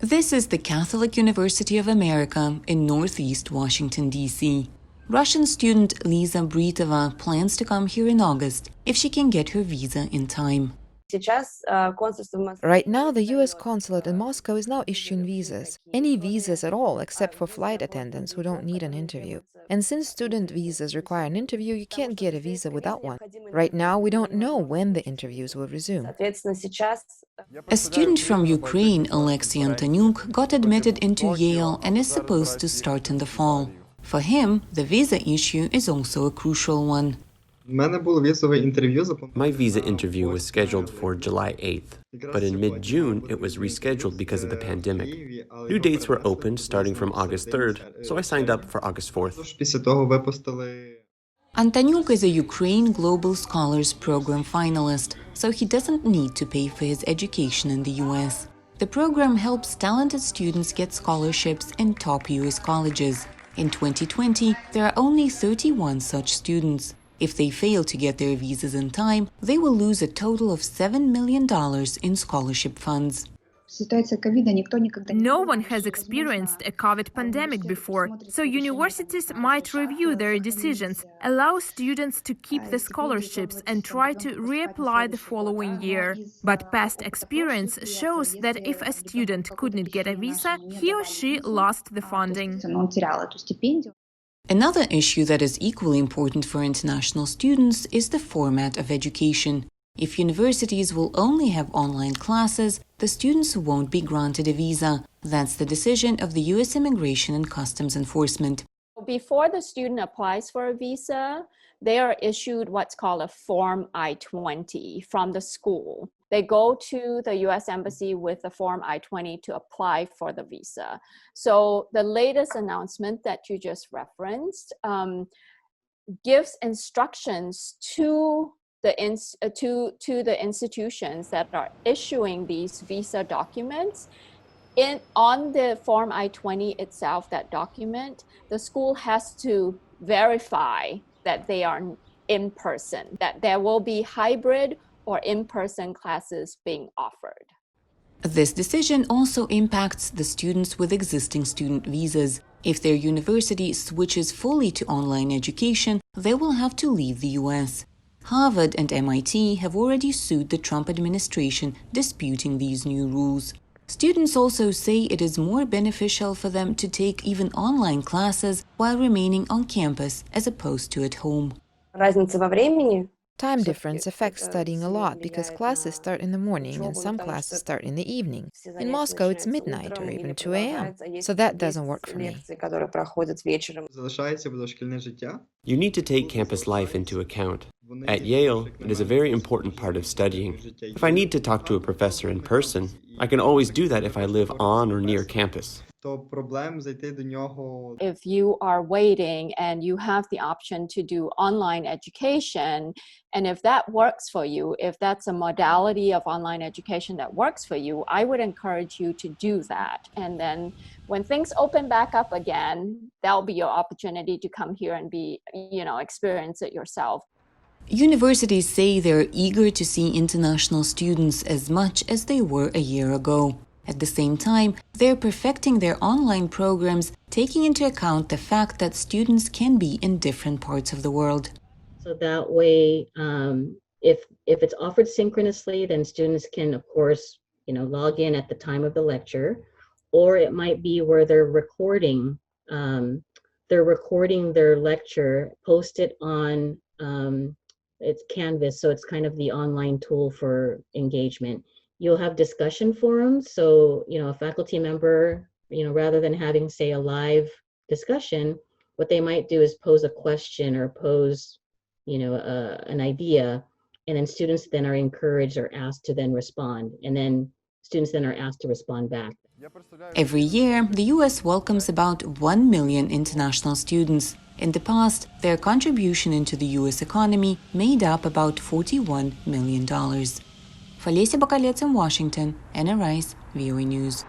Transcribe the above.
This is the Catholic University of America in Northeast Washington, D.C. Russian student Liza Britova plans to come here in August if she can get her visa in time. Right now, the U.S. consulate in Moscow is now issuing visas. Any visas at all, except for flight attendants who don't need an interview. And since student visas require an interview, you can't get a visa without one. Right now, we don't know when the interviews will resume. A student from Ukraine, Oleksii Antoniuk, got admitted into Yale and is supposed to start in the fall. For him, the visa issue is also a crucial one. My visa interview was scheduled for July 8th, but in mid-June it was rescheduled because of the pandemic. New dates were opened starting from August 3rd, so I signed up for August 4th. Antoniuk is a Ukraine Global Scholars Program finalist, so he doesn't need to pay for his education in the US. The program helps talented students get scholarships in top US colleges. In 2020, there are only 31 such students. If they fail to get their visas in time, they will lose a total of $7 million in scholarship funds. No one has experienced a COVID pandemic before, so universities might review their decisions, allow students to keep the scholarships and try to reapply the following year. But past experience shows that if a student couldn't get a visa, he or she lost the funding. Another issue that is equally important for international students is the format of education. If universities will only have online classes, the students won't be granted a visa. That's the decision of the U.S. Immigration and Customs Enforcement. Before the student applies for a visa, they are issued what's called a Form I-20 from the school. They go to the U.S. Embassy with the Form I-20 to apply for the visa. So the latest announcement that you just referenced gives instructions to the institutions that are issuing these visa documents. On the Form I-20 itself, that document, the school has to verify that they are in person, that there will be hybrid or in-person classes being offered. This decision also impacts the students with existing student visas. If their university switches fully to online education, they will have to leave the U.S. Harvard and MIT have already sued the Trump administration, disputing these new rules. Students also say it is more beneficial for them to take even online classes while remaining on campus as opposed to at home. Time difference affects studying a lot because classes start in the morning and some classes start in the evening. In Moscow, it's midnight or even 2 a.m., so that doesn't work for me. You need to take campus life into account. At Yale, it is a very important part of studying. If I need to talk to a professor in person, I can always do that if I live on or near campus. If you are waiting and you have the option to do online education, and if that works for you, if that's a modality of online education that works for you, I would encourage you to do that. And then when things open back up again, that'll be your opportunity to come here and experience it yourself. Universities say they're eager to see international students as much as they were a year ago. At the same time, they're perfecting their online programs, taking into account the fact that students can be in different parts of the world. So that way, if it's offered synchronously, then students can, of course, log in at the time of the lecture, or it might be where they're recording their lecture, post it on it's Canvas, so it's kind of the online tool for engagement. You'll have discussion forums, so a faculty member, rather than having, say, a live discussion, what they might do is pose a question or pose, an idea, and then students then are encouraged or asked to then respond, and then students then are asked to respond back. Every year, the U.S. welcomes about 1 million international students. In the past, their contribution into the U.S. economy made up about $41 million. Falesia Bakalets in Washington, Anna Rice, VOA News.